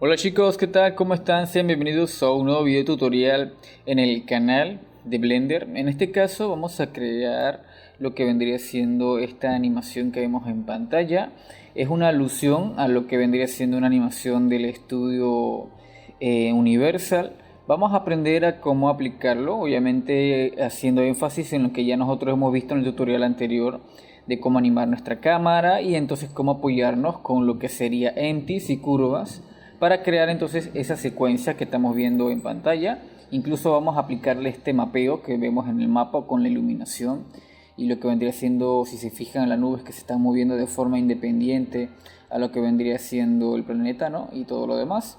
Hola chicos, ¿qué tal? ¿Cómo están? Sean bienvenidos a un nuevo video tutorial en el canal de Blender. En este caso vamos a crear lo que vendría siendo esta animación que vemos en pantalla. Es una alusión a lo que vendría siendo una animación del estudio Universal. Vamos a aprender a cómo aplicarlo, obviamente haciendo énfasis en lo que ya nosotros hemos visto en el tutorial anterior de cómo animar nuestra cámara y entonces cómo apoyarnos con lo que sería empties y curvas para crear entonces esa secuencia que estamos viendo en pantalla. Incluso vamos a aplicarle este mapeo que vemos en el mapa con la iluminación y lo que vendría siendo, si se fijan en las nubes que se están moviendo de forma independiente a lo que vendría siendo el planeta, ¿no? Y todo lo demás.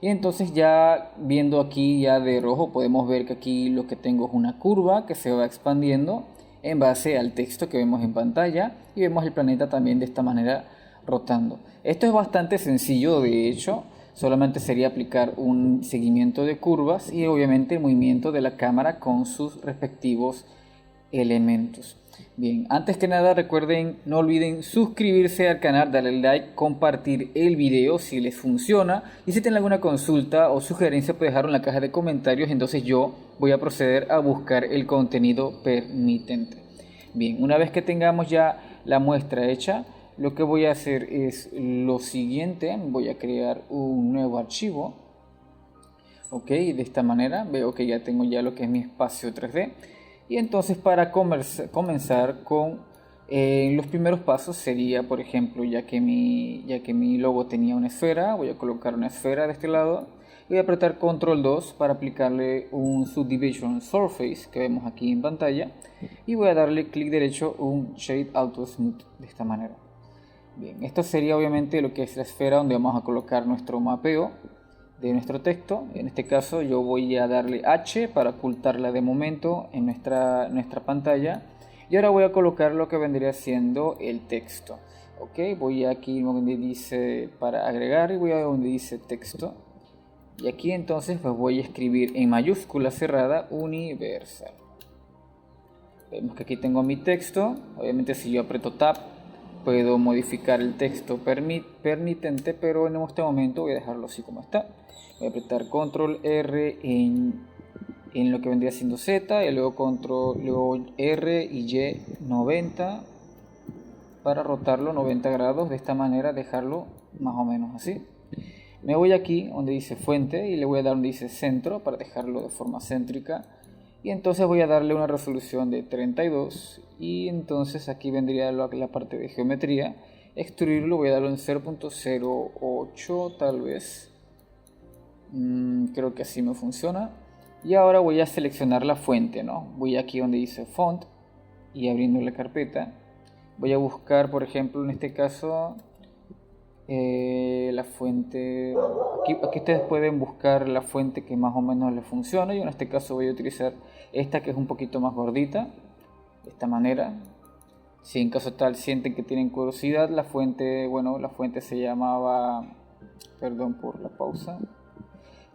Y entonces ya viendo aquí ya de rojo podemos ver que aquí lo que tengo es una curva que se va expandiendo en base al texto que vemos en pantalla y vemos el planeta también de esta manera rotando. Esto es bastante sencillo, de hecho solamente sería aplicar un seguimiento de curvas y obviamente el movimiento de la cámara con sus respectivos elementos. Bien, antes que nada recuerden, no olviden suscribirse al canal, darle like, compartir el video si les funciona y si tienen alguna consulta o sugerencia pueden dejarlo en la caja de comentarios, entonces yo voy a proceder a buscar el contenido permitente. Bien, una vez que tengamos ya la muestra hecha, lo que voy a hacer es lo siguiente, voy a crear un nuevo archivo, ok, de esta manera veo que ya tengo ya lo que es mi espacio 3D. Y entonces para comenzar con los primeros pasos sería, por ejemplo, ya que mi logo tenía una esfera, voy a colocar una esfera de este lado. Voy a apretar Control 2 para aplicarle un Subdivision Surface que vemos aquí en pantalla. Y voy a darle clic derecho un Shade Auto Smooth de esta manera. Bien, esto sería obviamente lo que es la esfera donde vamos a colocar nuestro mapeo de nuestro texto. En este caso yo voy a darle H para ocultarla de momento en nuestra pantalla y ahora voy a colocar lo que vendría siendo el texto. Ok, voy aquí donde dice para agregar y voy a donde dice texto y aquí entonces pues voy a escribir en mayúscula cerrada Universal. Vemos que aquí tengo mi texto. Obviamente si yo aprieto Tab puedo modificar el texto permitente, pero en este momento voy a dejarlo así como está. Voy a apretar Control R en lo que vendría siendo Z y luego R y Y 90 para rotarlo 90 grados, de esta manera dejarlo más o menos así. Me voy aquí donde dice fuente y le voy a dar donde dice centro para dejarlo de forma céntrica. Y entonces voy a darle una resolución de 32 y entonces aquí vendría la parte de geometría. Extruirlo voy a darlo en 0.08 tal vez. Creo que así me funciona. Y ahora voy a seleccionar la fuente, ¿no? Voy aquí donde dice font y abriendo la carpeta. Voy a buscar, por ejemplo, en este caso la fuente. Aquí ustedes pueden buscar la fuente que más o menos les funcione. Yo en este caso voy a utilizar esta que es un poquito más gordita, de esta manera. Si en caso tal sienten que tienen curiosidad, la fuente se llamaba, perdón por la pausa,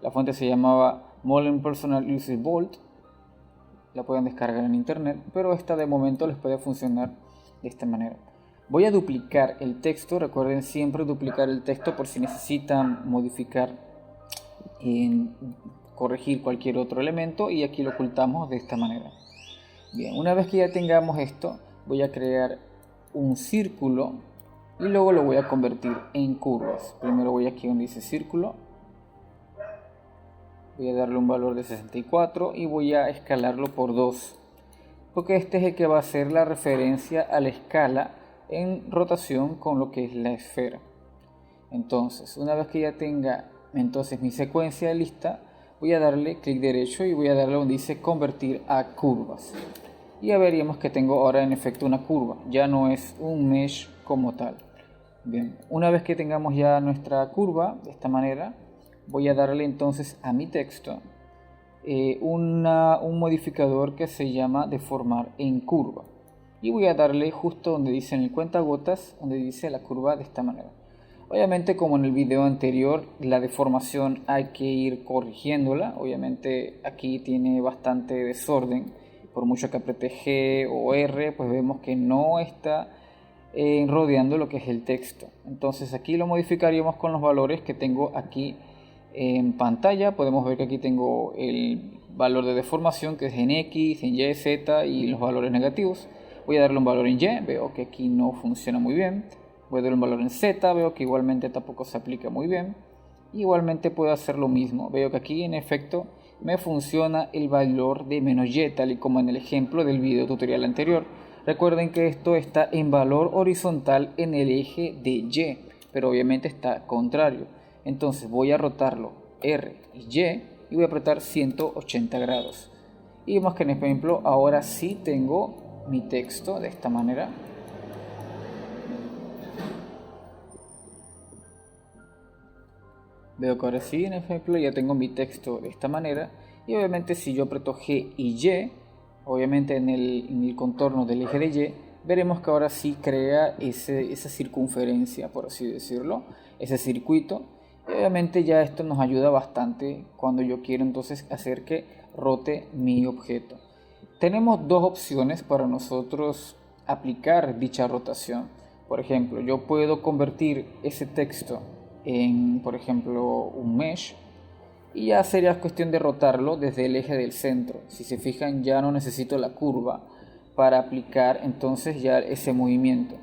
la fuente se llamaba Molen Personal User Bolt. La pueden descargar en internet, pero esta de momento les puede funcionar de esta manera. Voy a duplicar el texto, recuerden siempre duplicar el texto por si necesitan modificar y corregir cualquier otro elemento, y aquí lo ocultamos de esta manera. Bien, una vez que ya tengamos esto, voy a crear un círculo y luego lo voy a convertir en curvas. Primero voy aquí donde dice círculo, voy a darle un valor de 64 y voy a escalarlo por 2, porque este es el que va a ser la referencia a la escala en rotación con lo que es la esfera. Entonces, una vez que ya tenga entonces mi secuencia lista, voy a darle clic derecho y voy a darle donde dice convertir a curvas. Y ya veríamos que tengo ahora en efecto una curva, ya no es un mesh como tal. Bien, una vez que tengamos ya nuestra curva de esta manera, voy a darle entonces a mi texto un modificador que se llama deformar en curva. Y voy a darle justo donde dice en el cuentagotas, donde dice la curva de esta manera. Obviamente, como en el video anterior, la deformación hay que ir corrigiéndola. Obviamente aquí tiene bastante desorden. Por mucho que apriete G o R, pues vemos que no está rodeando lo que es el texto. Entonces aquí lo modificaríamos con los valores que tengo aquí En pantalla podemos ver que aquí tengo el valor de deformación, que es en X, en Y, Z y los valores negativos. Voy a darle un valor en Y, veo que aquí no funciona muy bien. Voy a darle un valor en Z, veo que igualmente tampoco se aplica muy bien. Igualmente puedo hacer lo mismo, veo que aquí en efecto me funciona el valor de -y, tal y como en el ejemplo del video tutorial anterior. Recuerden que esto está en valor horizontal en el eje de Y, pero obviamente está contrario. Entonces voy a rotarlo R y Y y voy a apretar 180 grados. Y vemos que en este ejemplo ahora sí tengo mi texto de esta manera. Veo que ahora sí, en ejemplo, ya tengo mi texto de esta manera. Y obviamente si yo aprieto G y Y, obviamente en el contorno del eje de Y, veremos que ahora sí crea esa circunferencia, por así decirlo, ese circuito. Y obviamente ya esto nos ayuda bastante cuando yo quiero entonces hacer que rote mi objeto. Tenemos dos opciones para nosotros aplicar dicha rotación. Por ejemplo, yo puedo convertir ese texto en, por ejemplo, un mesh y ya sería cuestión de rotarlo desde el eje del centro. Si se fijan, ya no necesito la curva para aplicar entonces ya ese movimiento.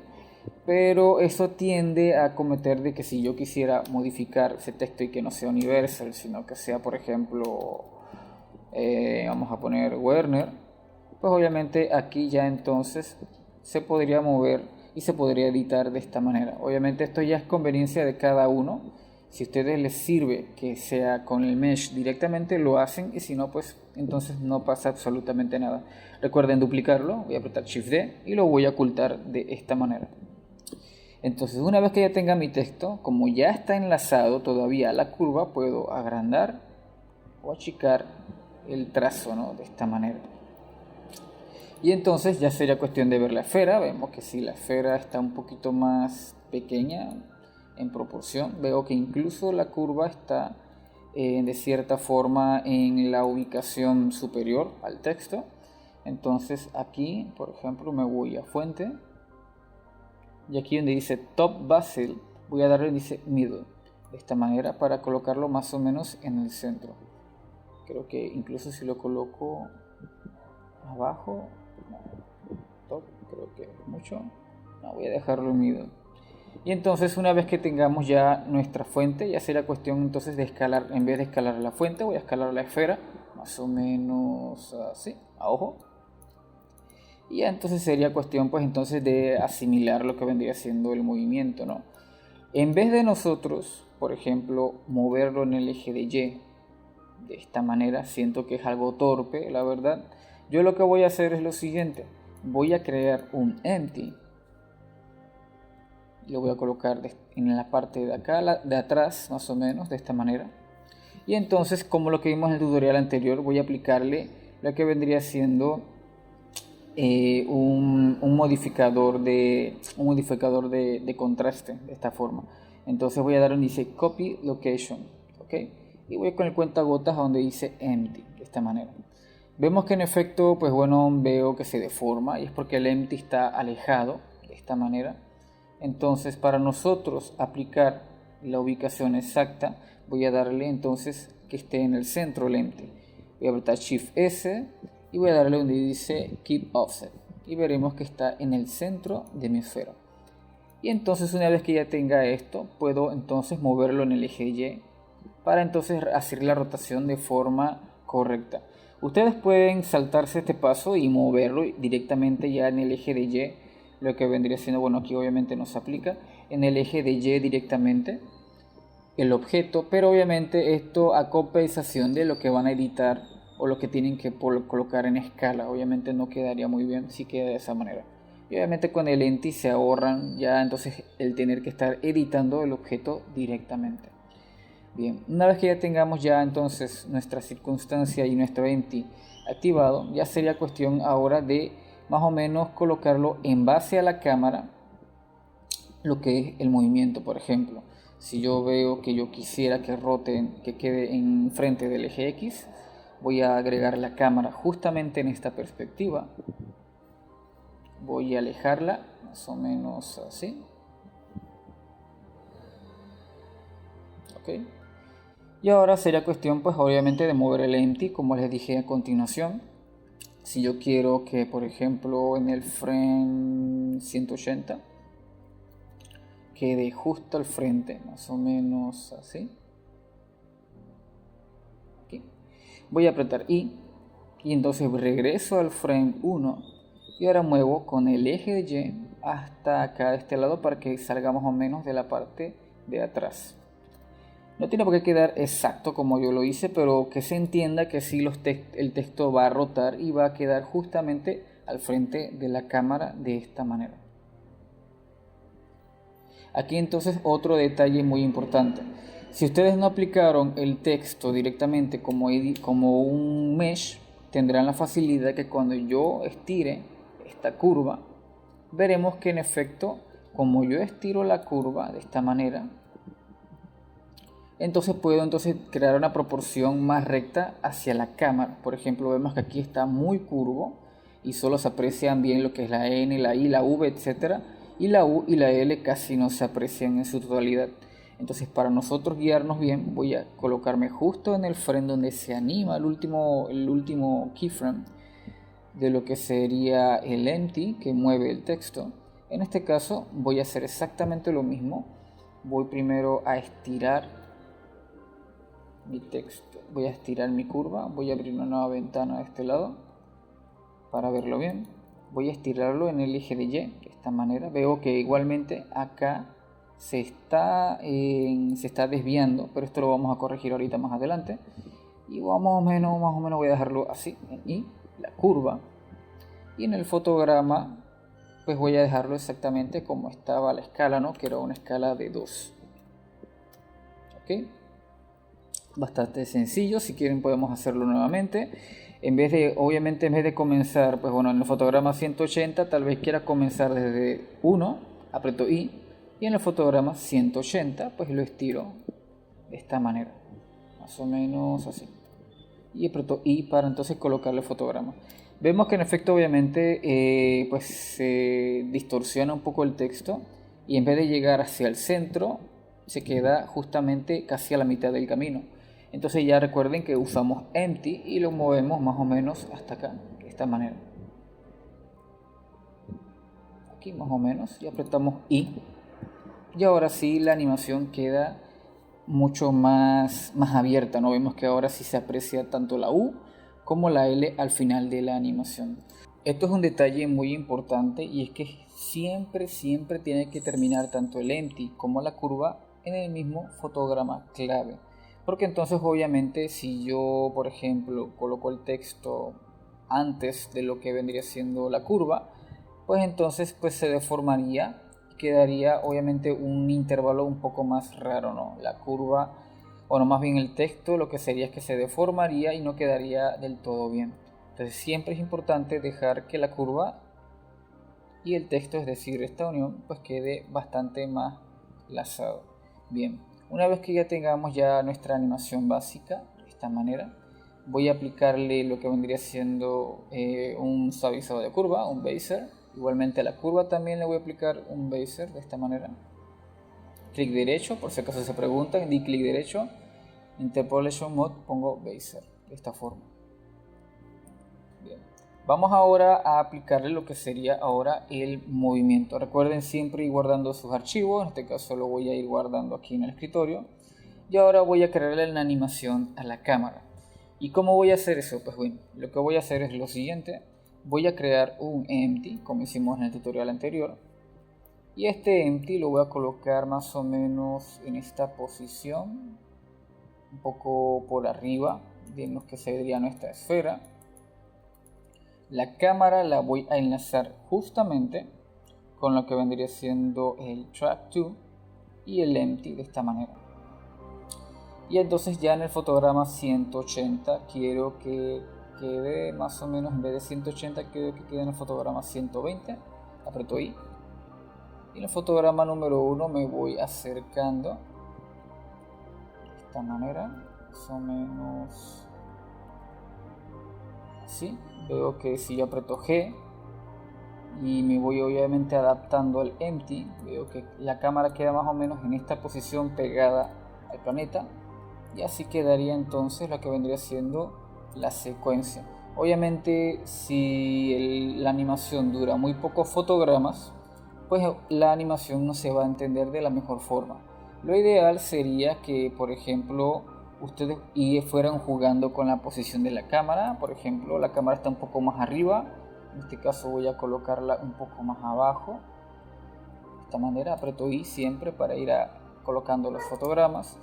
Pero eso tiende a cometer de que si yo quisiera modificar ese texto y que no sea universal, sino que sea, por ejemplo, vamos a poner Werner, pues obviamente aquí ya entonces se podría mover y se podría editar de esta manera. Obviamente esto ya es conveniencia de cada uno. Si a ustedes les sirve que sea con el mesh directamente, lo hacen, y si no, pues entonces no pasa absolutamente nada. Recuerden duplicarlo, voy a apretar Shift D y lo voy a ocultar de esta manera. Entonces, una vez que ya tenga mi texto, como ya está enlazado todavía a la curva, puedo agrandar o achicar el trazo, ¿no? De esta manera. Y entonces ya sería cuestión de ver la esfera. Vemos que si la esfera está un poquito más pequeña en proporción, veo que incluso la curva está de cierta forma en la ubicación superior al texto. Entonces aquí, por ejemplo, me voy a fuente y aquí donde dice top basil voy a darle donde dice middle, de esta manera, para colocarlo más o menos en el centro. Creo que incluso si lo coloco abajo, top, creo que es mucho, no, voy a dejarlo en middle. Y entonces una vez que tengamos ya nuestra fuente, ya será cuestión entonces de escalar, en vez de escalar la fuente, voy a escalar la esfera, más o menos así, a ojo. Y ya entonces sería cuestión pues entonces de asimilar lo que vendría siendo el movimiento, ¿no? En vez de nosotros, por ejemplo, moverlo en el eje de Y, de esta manera, siento que es algo torpe, la verdad. Yo lo que voy a hacer es lo siguiente, voy a crear un empty. Lo voy a colocar en la parte de acá, de atrás, más o menos, de esta manera. Y entonces, como lo que vimos en el tutorial anterior, voy a aplicarle lo que vendría siendo un modificador de contraste, de esta forma. Entonces voy a dar donde dice copy location, ¿ok? Y voy con el cuentagotas a donde dice empty, de esta manera. Vemos que en efecto, pues bueno, veo que se deforma y es porque el empty está alejado de esta manera. Entonces, para nosotros aplicar la ubicación exacta, voy a darle entonces que esté en el centro el empty. Voy a apretar Shift S y voy a darle donde dice Keep Offset y veremos que está en el centro de mi esfera. Y entonces una vez que ya tenga esto, puedo entonces moverlo en el eje Y para entonces hacer la rotación de forma correcta. Ustedes pueden saltarse este paso y moverlo directamente ya en el eje de Y, lo que vendría siendo, bueno, aquí obviamente no se aplica, en el eje de Y directamente el objeto, pero obviamente esto a compensación de lo que van a editar o lo que tienen que colocar en escala. Obviamente no quedaría muy bien si queda de esa manera. Y obviamente con el Enti se ahorran ya entonces el tener que estar editando el objeto directamente. Bien, una vez que ya tengamos ya entonces nuestra circunstancia y nuestro Enti activado, ya sería cuestión ahora de más o menos colocarlo en base a la cámara, lo que es el movimiento. Por ejemplo, si yo veo que yo quisiera que rote, que quede en frente del eje X, voy a agregar la cámara justamente en esta perspectiva. Voy a alejarla más o menos así. Ok. Y ahora sería cuestión pues obviamente de mover el empty como les dije a continuación. Si yo quiero que por ejemplo en el frame 180 quede justo al frente, más o menos así. Aquí. Voy a apretar y entonces regreso al frame 1 y ahora muevo con el eje de Y hasta acá de este lado para que salga más o menos de la parte de atrás. No tiene por qué quedar exacto como yo lo hice, pero que se entienda que sí el texto va a rotar y va a quedar justamente al frente de la cámara de esta manera. Aquí entonces otro detalle muy importante. Si ustedes no aplicaron el texto directamente como un mesh, tendrán la facilidad que cuando yo estire esta curva, veremos que en efecto, como yo estiro la curva de esta manera, entonces puedo crear una proporción más recta hacia la cámara. Por ejemplo, vemos que aquí está muy curvo y solo se aprecian bien lo que es la N, la I, la V, etc. Y la U y la L casi no se aprecian en su totalidad. Entonces, para nosotros guiarnos bien, voy a colocarme justo en el frame donde se anima el último keyframe de lo que sería el empty que mueve el texto. En este caso voy a hacer exactamente lo mismo. Voy primero a estirar mi texto, voy a estirar mi curva, voy a abrir una nueva ventana de este lado para verlo bien. Voy a estirarlo en el eje de Y de esta manera. Veo que igualmente acá se está desviando, pero esto lo vamos a corregir ahorita más adelante. Y más o menos voy a dejarlo así en Y, la curva. Y en el fotograma pues voy a dejarlo exactamente como estaba la escala, ¿no? Que era una escala de 2. ¿Ok? Bastante sencillo. Si quieren podemos hacerlo nuevamente. Obviamente en vez de comenzar, pues bueno, en el fotograma 180 tal vez quiera comenzar desde 1, aprieto I, y en el fotograma 180 pues lo estiro de esta manera, más o menos así, y aprieto I para entonces colocarle el fotograma. Vemos que en efecto obviamente pues se distorsiona un poco el texto y en vez de llegar hacia el centro se queda justamente casi a la mitad del camino. Entonces ya recuerden que usamos empty y lo movemos más o menos hasta acá, de esta manera. Aquí más o menos, y apretamos I. Y ahora sí la animación queda mucho más abierta, ¿no? Vemos que ahora sí se aprecia tanto la U como la L al final de la animación. Esto es un detalle muy importante y es que siempre tiene que terminar tanto el empty como la curva en el mismo fotograma clave. Porque entonces obviamente si yo por ejemplo coloco el texto antes de lo que vendría siendo la curva, pues entonces pues se deformaría, quedaría obviamente un intervalo un poco más raro, ¿no? La curva, o no, más bien el texto, lo que sería es que se deformaría y no quedaría del todo bien. Entonces siempre es importante dejar que la curva y el texto, es decir, esta unión, pues quede bastante más lazado. Bien, una vez que ya tengamos ya nuestra animación básica, de esta manera, voy a aplicarle lo que vendría siendo un suavizador de curva, un baser. Igualmente a la curva también le voy a aplicar un baser de esta manera. Clic derecho, por si acaso se preguntan, di clic derecho, Interpolation Mode, pongo baser, de esta forma. Bien. Vamos ahora a aplicarle lo que sería ahora el movimiento. Recuerden siempre ir guardando sus archivos, en este caso lo voy a ir guardando aquí en el escritorio. Y ahora voy a crearle la animación a la cámara. ¿Y cómo voy a hacer eso? Pues bueno, lo que voy a hacer es lo siguiente. Voy a crear un empty, como hicimos en el tutorial anterior. Y este empty lo voy a colocar más o menos en esta posición, un poco por arriba de lo que sería nuestra esfera. La cámara la voy a enlazar justamente con lo que vendría siendo el track 2 y el empty de esta manera. Y entonces ya en el fotograma 180 quiero que quede más o menos, en vez de 180 quiero que quede en el fotograma 120. Aprieto I. Y en el fotograma número 1 me voy acercando de esta manera, más o menos así. Veo que si yo aprieto G y me voy obviamente adaptando al empty, veo que la cámara queda más o menos en esta posición pegada al planeta. Y así quedaría entonces lo que vendría siendo la secuencia. Obviamente si la animación dura muy pocos fotogramas, pues la animación no se va a entender de la mejor forma. Lo ideal sería que, por ejemplo, ustedes fueran jugando con la posición de la cámara. Por ejemplo, la cámara está un poco más arriba, en este caso voy a colocarla un poco más abajo. De esta manera aprieto I siempre para ir colocando los fotogramas.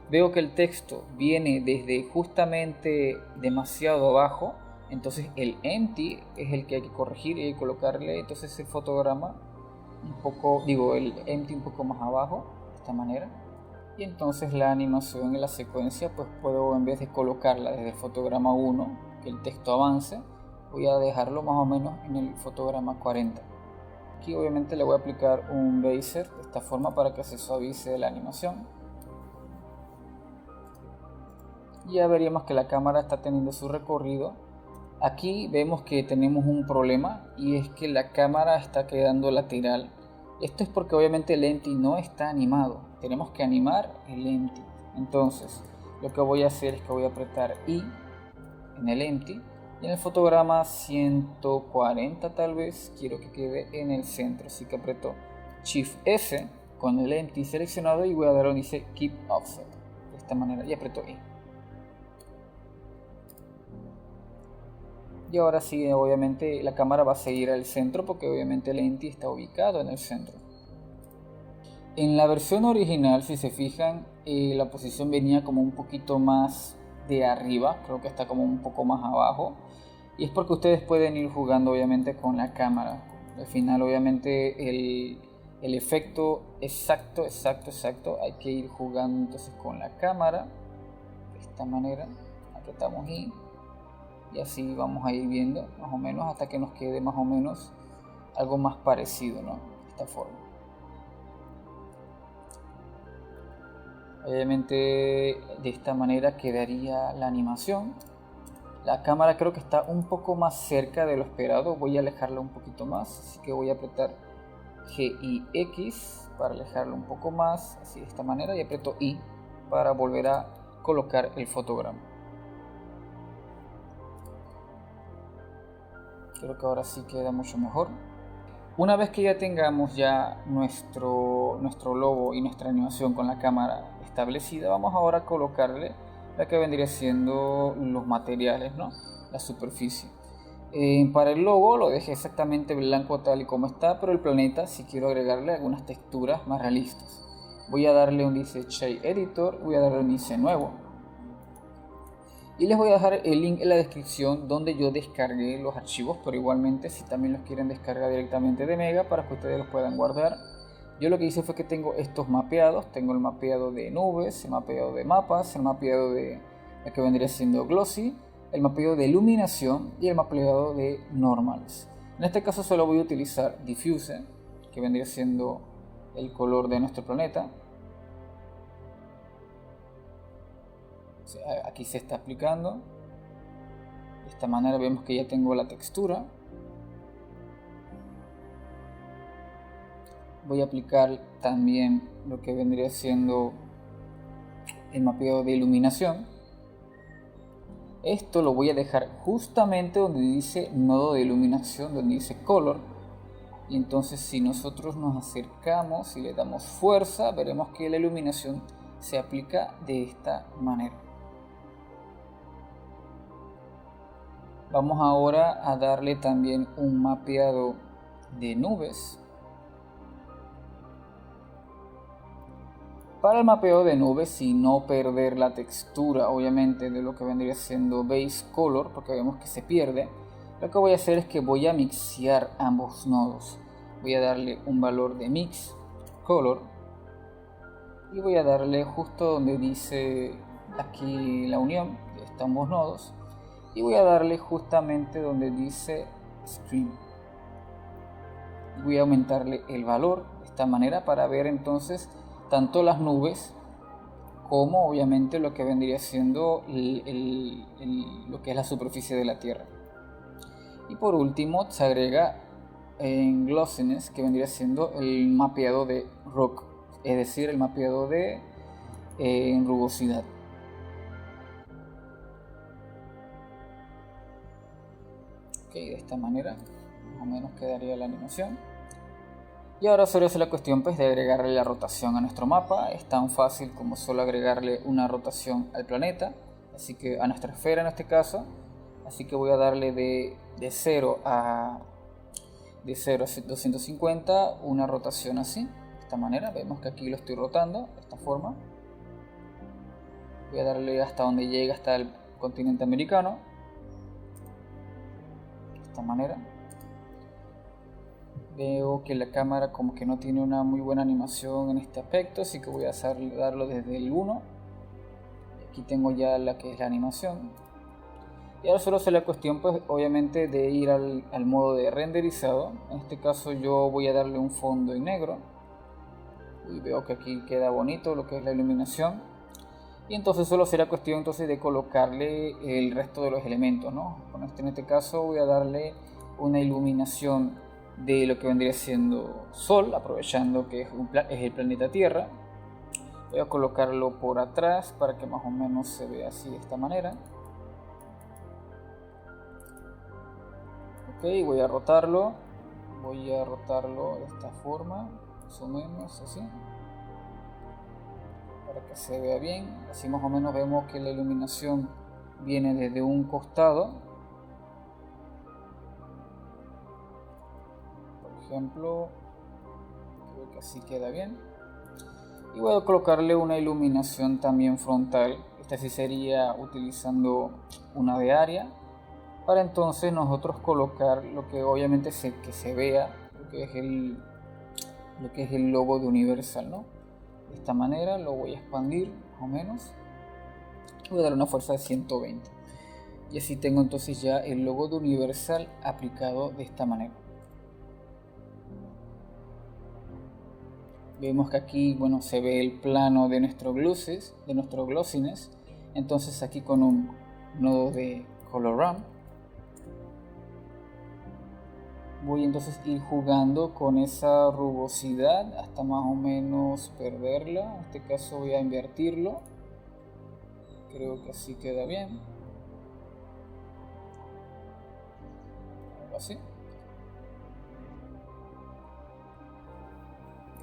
Veo que el texto viene desde justamente demasiado abajo, entonces el empty es el que hay que corregir y hay que colocarle entonces el fotograma el empty un poco más abajo, de esta manera. Y entonces la animación en la secuencia, pues puedo, en vez de colocarla desde el fotograma 1, que el texto avance, voy a dejarlo más o menos en el fotograma 40. Aquí obviamente le voy a aplicar un baser de esta forma para que se suavice la animación. Ya veríamos que la cámara está teniendo su recorrido. Aquí vemos que tenemos un problema y es que la cámara está quedando lateral. Esto es porque obviamente el empty no está animado. Tenemos que animar el empty. Entonces lo que voy a hacer es que voy a apretar I en el empty y en el fotograma 140 tal vez quiero que quede en el centro. Así que aprieto Shift F con el empty seleccionado y voy a dar donde dice Keep Offset. De esta manera y aprieto I. Y ahora sí, obviamente la cámara va a seguir al centro porque obviamente el empty está ubicado en el centro. En la versión original, si se fijan, la posición venía como un poquito más de arriba, creo que está como un poco más abajo. Y es porque ustedes pueden ir jugando obviamente con la cámara. Al final obviamente el efecto exacto, hay que ir jugando entonces con la cámara. De esta manera, apretamos I. Y así vamos a ir viendo más o menos hasta que nos quede más o menos algo más parecido, ¿no? De esta forma. Obviamente de esta manera quedaría la animación. La cámara creo que está un poco más cerca de lo esperado. Voy a alejarla un poquito más, así que voy a apretar G y X para alejarla un poco más, así de esta manera, y aprieto I para volver a colocar el fotograma. Creo que ahora sí queda mucho mejor. Una vez que ya tengamos ya nuestro logo y nuestra animación con la cámara establecida, vamos ahora a colocarle la que vendría siendo los materiales, ¿no? La superficie. Para el logo lo dejé exactamente blanco tal y como está, pero el planeta si quiero agregarle algunas texturas más realistas. Voy a darle un índice Shade Editor, voy a darle un índice nuevo. Y les voy a dejar el link en la descripción donde yo descargué los archivos, pero igualmente si también los quieren descargar directamente de Mega para que ustedes los puedan guardar. Yo lo que hice fue que tengo estos mapeados, tengo el mapeado de nubes, el mapeado de mapas, el mapeado de lo que vendría siendo glossy, el mapeado de iluminación y el mapeado de normals. En este caso solo voy a utilizar diffuse, que vendría siendo el color de nuestro planeta. Aquí se está aplicando. De esta manera vemos que ya tengo la textura. Voy a aplicar también lo que vendría siendo el mapeado de iluminación. Esto lo voy a dejar justamente donde dice nodo de iluminación, donde dice color. Y entonces si nosotros nos acercamos y le damos fuerza, veremos que la iluminación se aplica de esta manera. Vamos ahora a darle también un mapeado de nubes. Para el mapeo de nubes y no perder la textura obviamente de lo que vendría siendo base color, porque vemos que se pierde, lo que voy a hacer es que voy a mixear ambos nodos. Voy a darle un valor de mix color y voy a darle justo donde dice aquí la unión de ambos nodos. Y voy a darle justamente donde dice Stream. Voy a aumentarle el valor de esta manera para ver entonces tanto las nubes como obviamente lo que vendría siendo lo que es la superficie de la Tierra. Y por último se agrega en glossiness, que vendría siendo el mapeado de rock, es decir, el mapeado de rugosidad. de esta manera más o menos quedaría la animación. Y ahora solo es la cuestión pues de agregarle la rotación a nuestro mapa. Es tan fácil como solo agregarle una rotación al planeta, así que a nuestra esfera en este caso. Así que voy a darle de 0 a 250 una rotación así, de esta manera. Vemos que aquí lo estoy rotando de esta forma. Voy a darle hasta donde llega, hasta el continente americano, de esta manera. Veo que la cámara como que no tiene una muy buena animación en este aspecto, así que voy a darlo desde el 1. Aquí tengo ya la que es la animación. Y ahora solo es la cuestión pues obviamente de ir al modo de renderizado. En este caso yo voy a darle un fondo en negro. Y veo que aquí queda bonito lo que es la iluminación. Y entonces solo será cuestión entonces de colocarle el resto de los elementos, ¿no? En este caso voy a darle una iluminación de lo que vendría siendo Sol, aprovechando que es el planeta Tierra. Voy a colocarlo por atrás para que más o menos se vea así de esta manera. Ok, voy a rotarlo de esta forma, más o menos así, para que se vea bien. Así más o menos vemos que la iluminación viene desde un costado. Por ejemplo, creo que así queda bien. Y voy a colocarle una iluminación también frontal. Esta sí sería utilizando una de área, para entonces nosotros colocar lo que obviamente que se vea lo que es el logo de Universal, ¿no? De esta manera lo voy a expandir más o menos. Voy a dar una fuerza de 120. Y así tengo entonces ya el logo de Universal aplicado de esta manera. Vemos que aquí, bueno, se ve el plano de nuestro glossiness. Entonces aquí con un nodo de color ramp voy entonces a ir jugando con esa rugosidad hasta más o menos perderla. En este caso voy a invertirlo. Creo que así queda bien. Algo así. De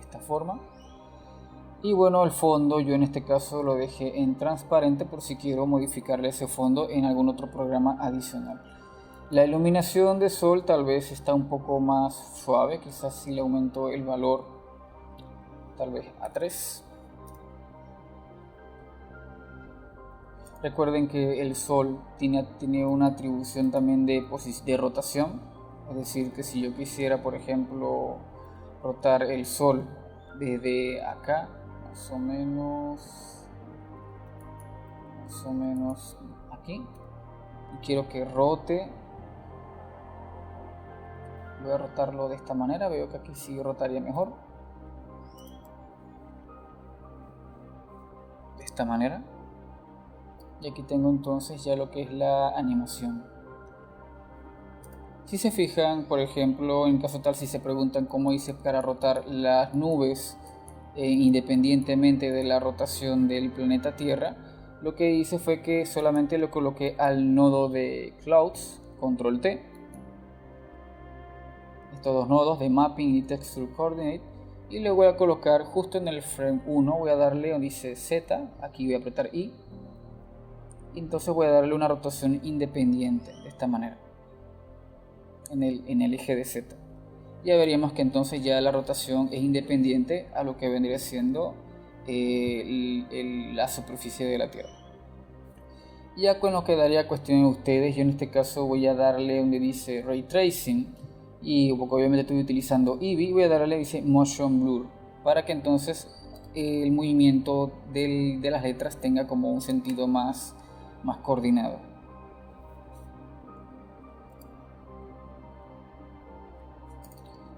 esta forma. Y bueno, el fondo yo en este caso lo dejé en transparente por si quiero modificarle ese fondo en algún otro programa adicional. La iluminación de Sol tal vez está un poco más suave, quizás si le aumento el valor tal vez a 3. Recuerden que el Sol tiene una atribución también de rotación, es decir que si yo quisiera por ejemplo rotar el Sol desde acá, más o menos aquí, y quiero que rote, voy a rotarlo de esta manera. Veo que aquí sí rotaría mejor, de esta manera. Y aquí tengo entonces ya lo que es la animación. Si se fijan, por ejemplo, en caso tal, si se preguntan cómo hice para rotar las nubes independientemente de la rotación del planeta Tierra, lo que hice fue que solamente lo coloqué al nodo de Clouds, control T, estos dos nodos de Mapping y Texture Coordinate, y le voy a colocar justo en el frame 1, voy a darle donde dice Z, aquí voy a apretar I, y entonces voy a darle una rotación independiente de esta manera en el eje de Z. Ya veríamos que entonces ya la rotación es independiente a lo que vendría siendo la superficie de la Tierra. Ya con lo que daría cuestión a ustedes, yo en este caso voy a darle donde dice Ray Tracing, y porque obviamente estoy utilizando Eevee, voy a darle dice Motion Blur, para que entonces el movimiento de las letras tenga como un sentido más coordinado.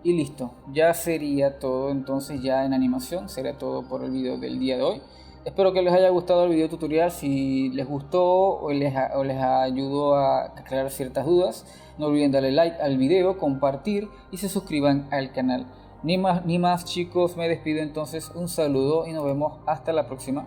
Y listo, ya sería todo entonces ya en animación, sería todo por el video del día de hoy. Espero que les haya gustado el video tutorial. Si les gustó o les ayudó a aclarar ciertas dudas, no olviden darle like al video, compartir y se suscriban al canal. Ni más chicos, me despido entonces, un saludo y nos vemos hasta la próxima.